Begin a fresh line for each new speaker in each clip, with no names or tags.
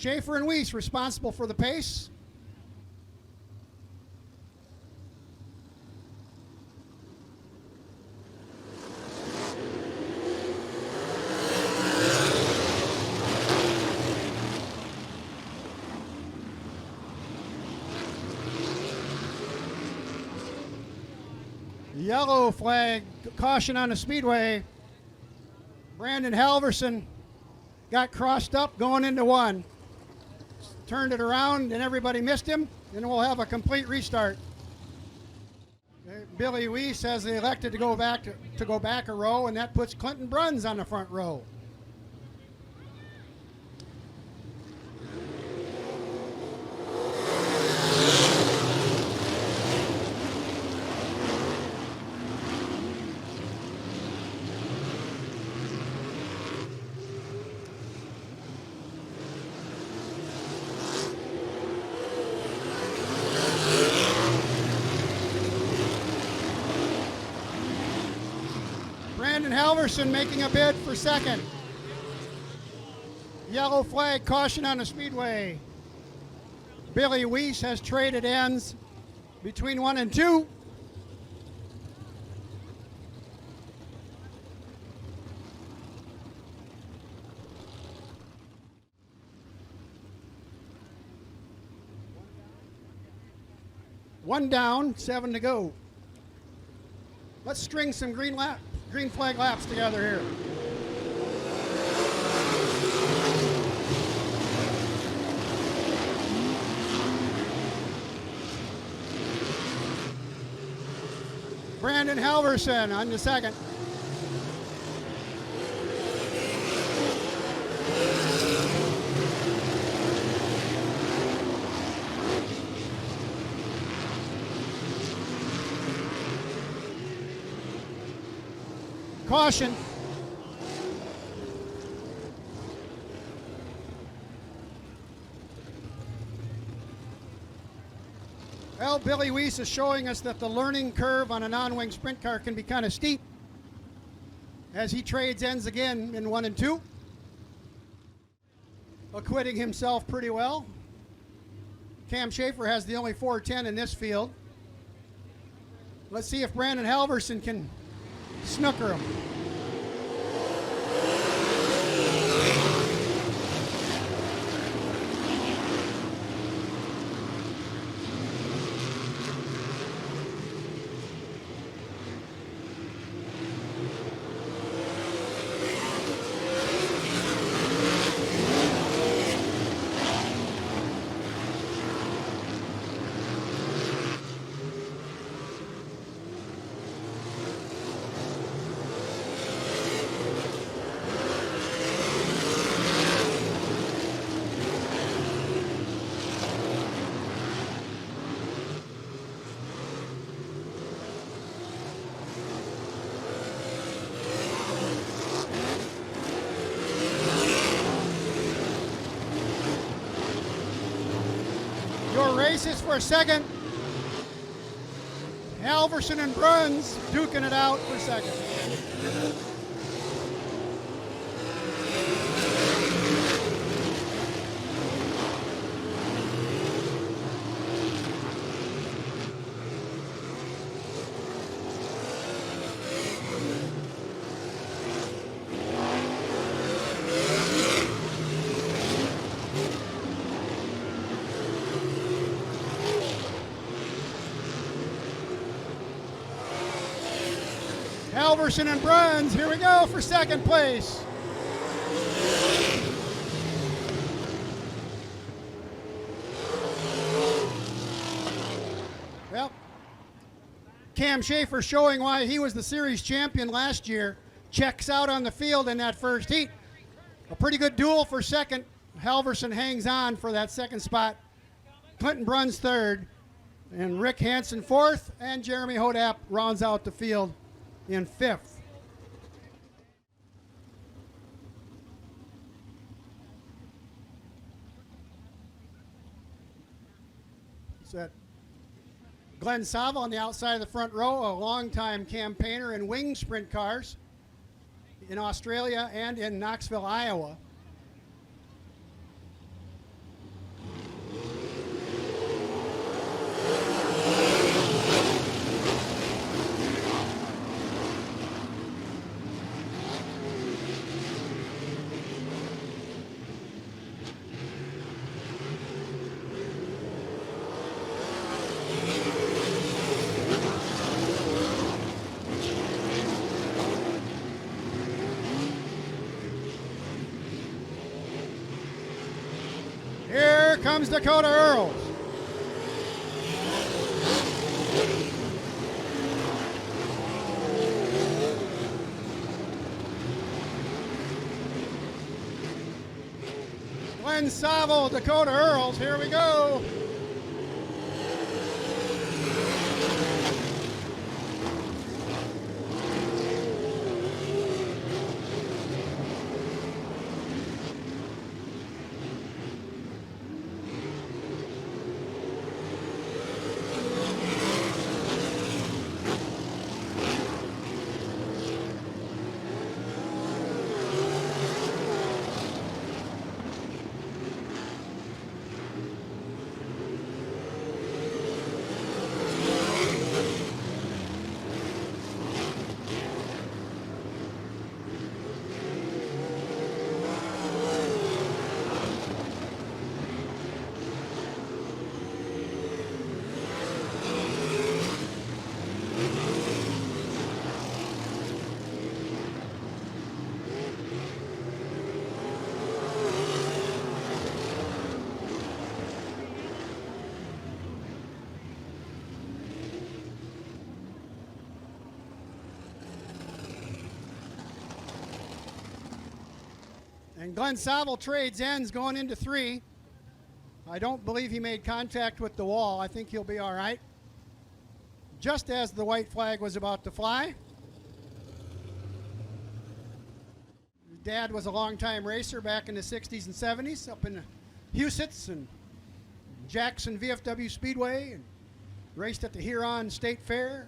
Schaefer and Weiss responsible for the pace. Yellow flag, caution on the speedway. Brandon Halverson got crossed up going into one. Turned it around and everybody missed him, and we'll have a complete restart. Billy Weiss has elected to go back a row, and that puts Clinton Bruns on the front row. Brandon Halverson making a bid for second. Yellow flag, caution on the speedway. Billy Weiss has traded ends between 1 and 2. One down, 7 to go. Let's string some green flag laps together here. Brandon Halverson on the second. Caution. Well, Billy Weiss is showing us that the learning curve on a non-wing sprint car can be kind of steep as he trades ends again in 1 and 2. Acquitting himself pretty well. Cam Schaefer has the only 410 in this field. Let's see if Brandon Halverson can snooker him. Your races for second. Halverson and Bruns duking it out for second. Halverson and Bruns, here we go for second place. Well, Cam Schaefer showing why he was the series champion last year. Checks out on the field in that first heat. A pretty good duel for second. Halverson hangs on for that second spot. Clinton Bruns third, and Rick Hansen fourth, and Jeremy Hodap rounds out the field in fifth. Set. Glenn Sava on the outside of the front row, a longtime campaigner in wing sprint cars in Australia and in Knoxville, Iowa. comes Dakota Earls. Glenn Saville, Dakota Earls, here we go. And Glenn Saville trades ends going into 3. I don't believe he made contact with the wall. I think he'll be all right. Just as the white flag was about to fly. His dad was a longtime racer back in the 60s and 70s up in Huset's and Jackson VFW Speedway, and raced at the Huron State Fair.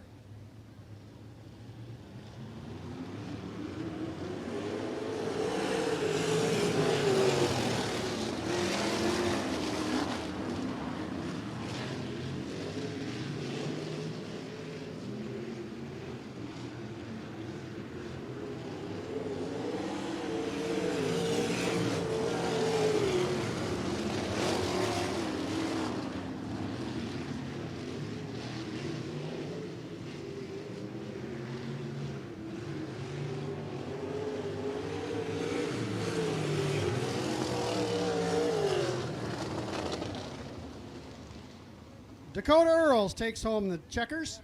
Dakota Earls takes home the checkers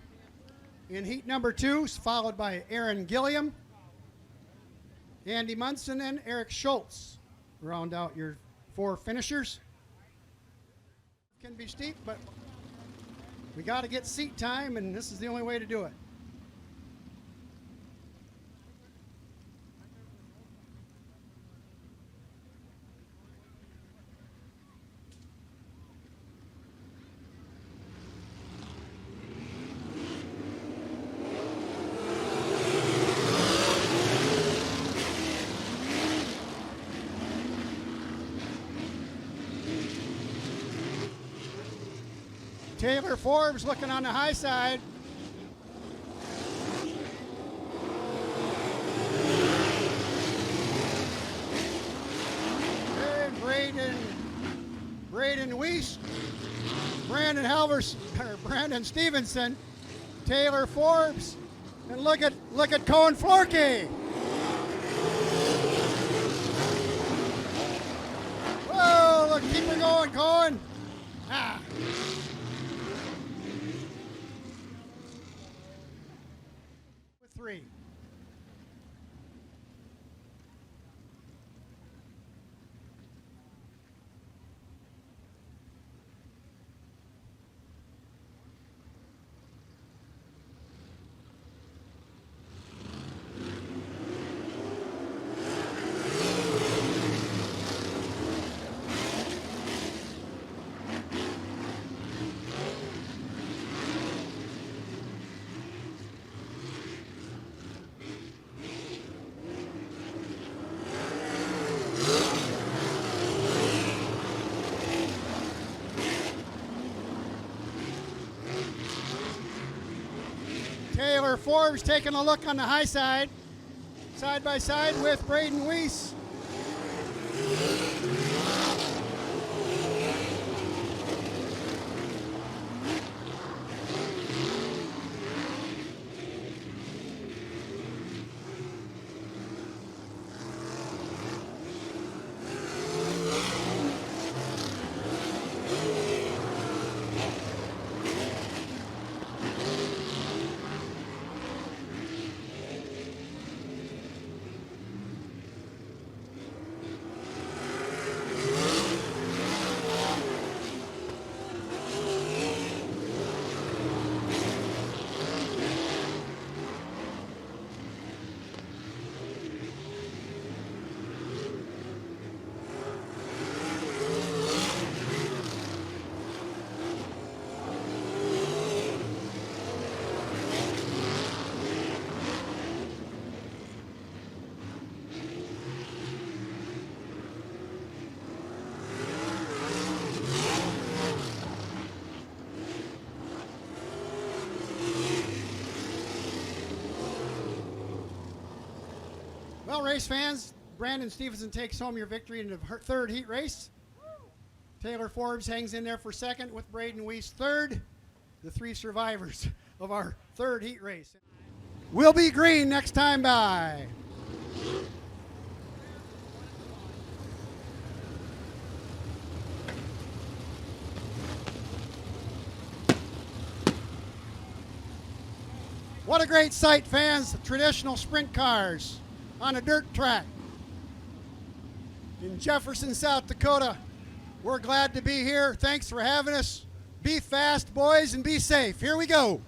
in heat number 2, followed by Aaron Gilliam, Andy Munson, and Eric Schultz. Round out your 4 finishers. Can be steep, but we got to get seat time, and this is the only way to do it. Taylor Forbes looking on the high side. And Braden Weiss, Brandon Stevenson, Taylor Forbes, and look at Cohen Florkey. Whoa, look, keep her going, Cohen. Ah. With 3. Taylor Forbes taking a look on the high side, side by side with Braden Weiss. Well, race fans, Brandon Stevenson takes home your victory in the third heat race. Taylor Forbes hangs in there for second with Braden Weiss third. The three survivors of our third heat race. We'll be green next time by. What a great sight, fans. Traditional sprint cars on a dirt track in Jefferson, South Dakota. We're glad to be here. Thanks for having us. Be fast, boys, and be safe. Here we go.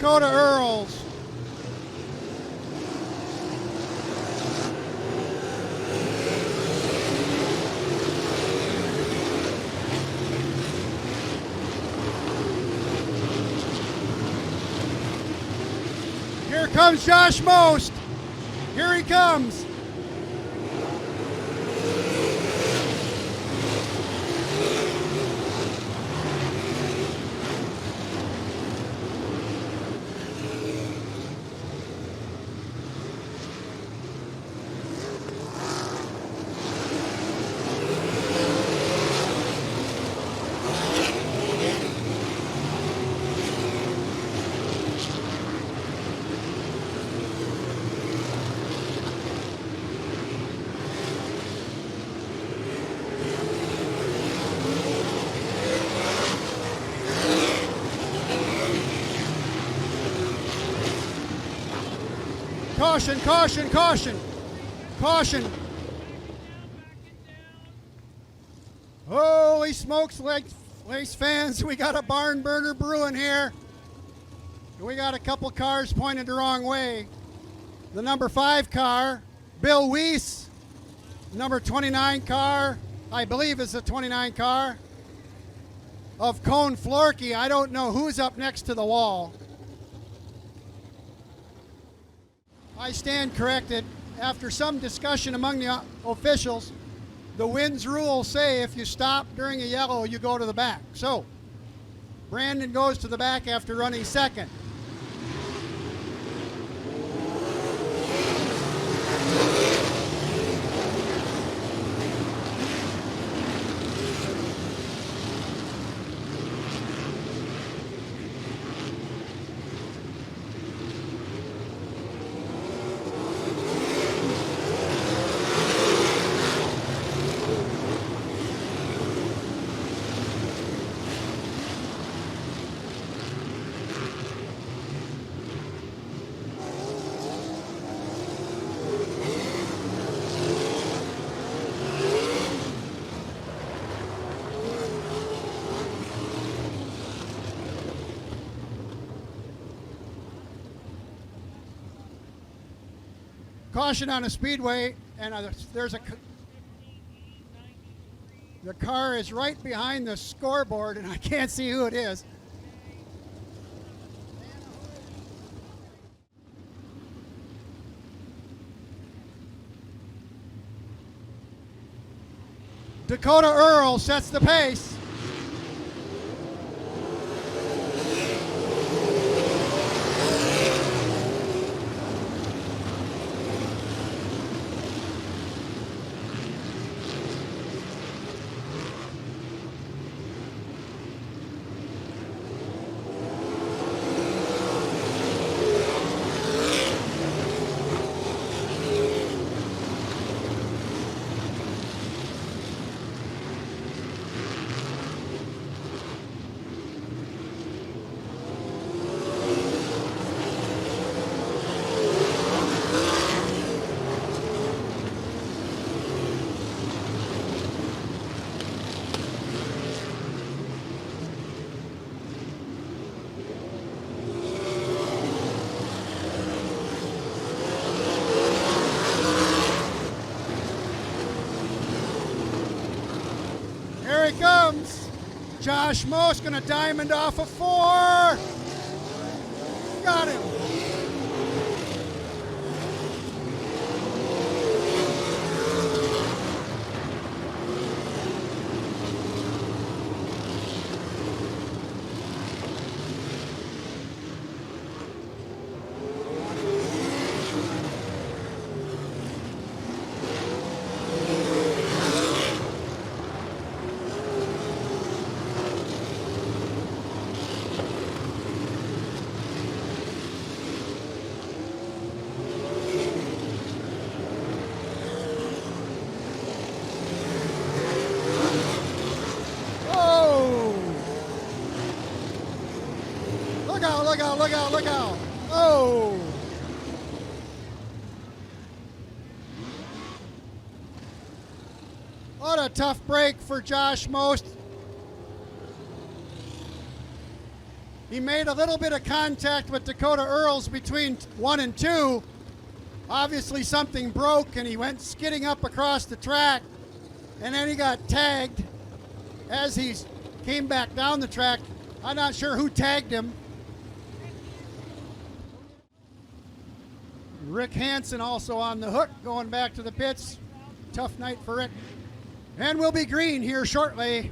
Dakota Earls. Here comes Josh Most. Here he comes. Caution, caution, caution, caution. Holy smokes, race fans, we got a barn burner brewing here. We got a couple cars pointed the wrong way. The number 5 car, Bill Weiss. Number 29 car, I believe is the 29 car of Cone Florkey. I don't know who's up next to the wall. I stand corrected. After some discussion among the officials, the WINS rules say if you stop during a yellow, you go to the back. So, Brandon goes to the back after running second. Caution on a speedway, and the car is right behind the scoreboard, and I can't see who it is. Dakota Earl sets the pace. Josh Most gonna diamond off a 4. Got him. Look out. Oh. What a tough break for Josh Most. He made a little bit of contact with Dakota Earls between 1 and 2. Obviously something broke and he went skidding up across the track, and then he got tagged as he came back down the track. I'm not sure who tagged him. Rick Hansen also on the hook, going back to the pits. Tough night for Rick. And we'll be green here shortly.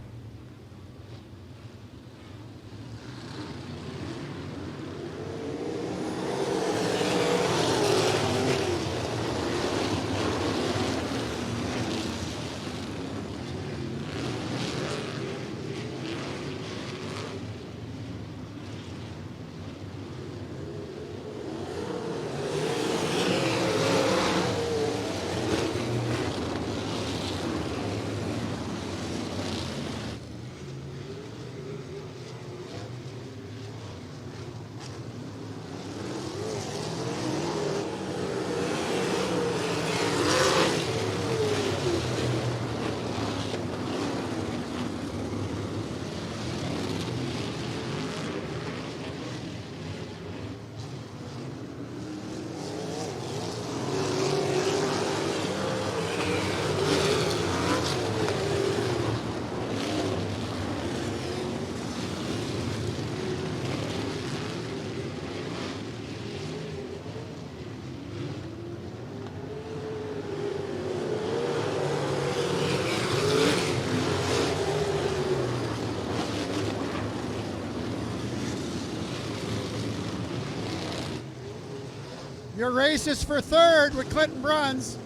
Your race is for third with Clinton Bruns,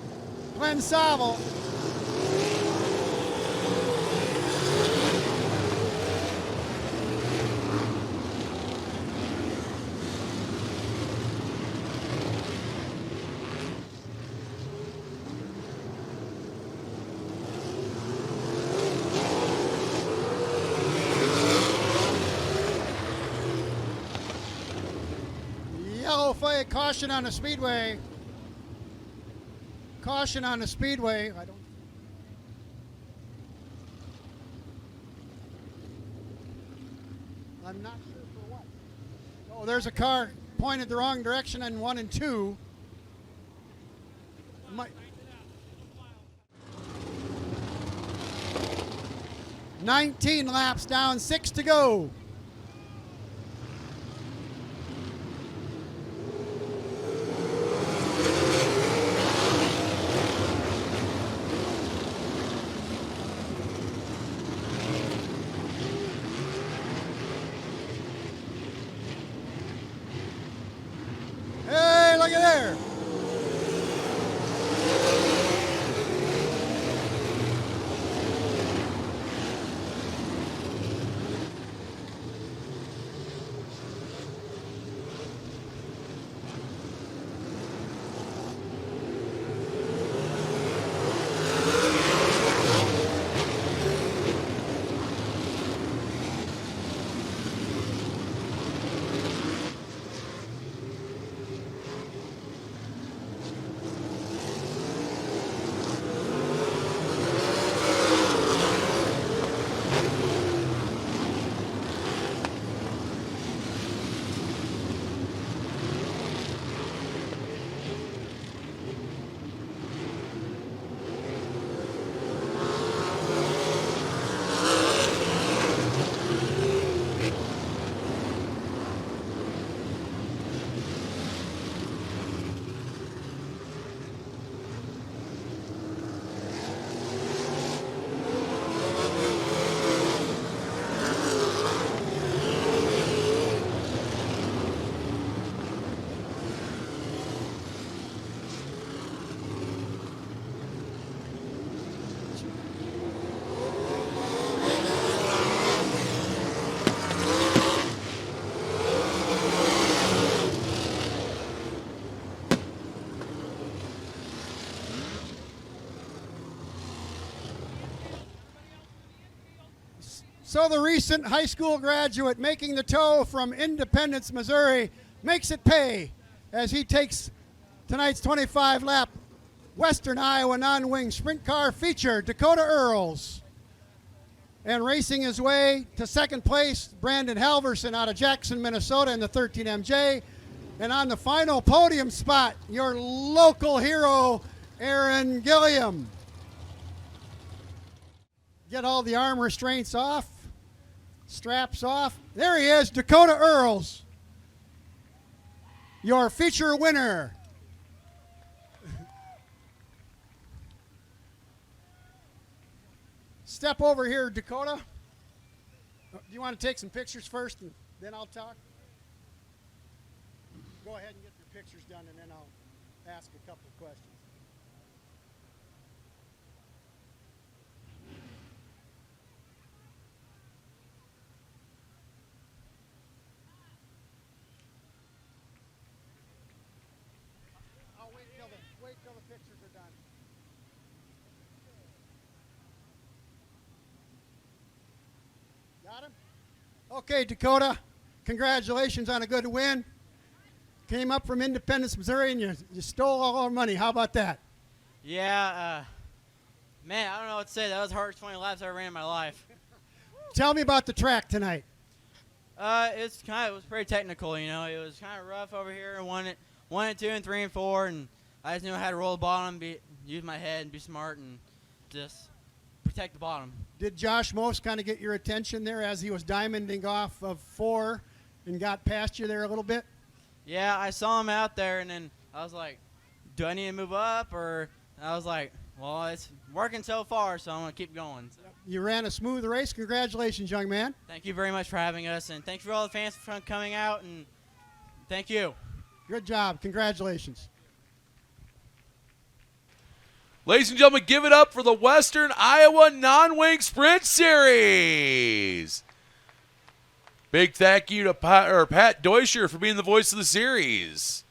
Glenn Saville. Yellow flag, caution on the speedway. Caution on the speedway. I'm not sure for what. Oh, there's a car pointed the wrong direction on 1 and 2. 19 laps down, 6 to go. Hey, look at there. So the recent high school graduate making the tow from Independence, Missouri makes it pay as he takes tonight's 25-lap Western Iowa non-wing sprint car feature, Dakota Earls. And racing his way to second place, Brandon Halverson out of Jackson, Minnesota in the 13MJ. And on the final podium spot, your local hero, Aaron Gilliam. Get all the arm restraints off, straps off. There he is, Dakota Earls, your feature winner. Step over here, Dakota. Do you want to take some pictures first and then I'll talk? Go ahead and get your pictures done and then I'll ask a couple of questions. I'll wait till the pictures are done. Got him? Okay, Dakota, congratulations on a good win. Came up from Independence, Missouri, and you stole all our money. How about that?
Yeah, man, I don't know what to say. That was the hardest 20 laps I ever ran in my life.
Tell me about the track tonight.
It was pretty technical, you know. It was kind of rough over here, and one and two and three and four, and I just knew I had to roll the bottom, use my head, and be smart, and just protect the bottom.
Did Josh Most kind of get your attention there as he was diamonding off of 4 and got past you there a little bit?
Yeah, I saw him out there, and then I was like, do I need to move up? Or I was like, well, it's working so far, so I'm going to keep going. So.
You ran a smooth race. Congratulations, young man.
Thank you very much for having us, and thank you for all the fans for coming out, and thank you.
Good job. Congratulations.
Ladies and gentlemen, give it up for the Western Iowa Non-Wing Sprint Series. Big thank you to Pat Deutscher for being the voice of the series.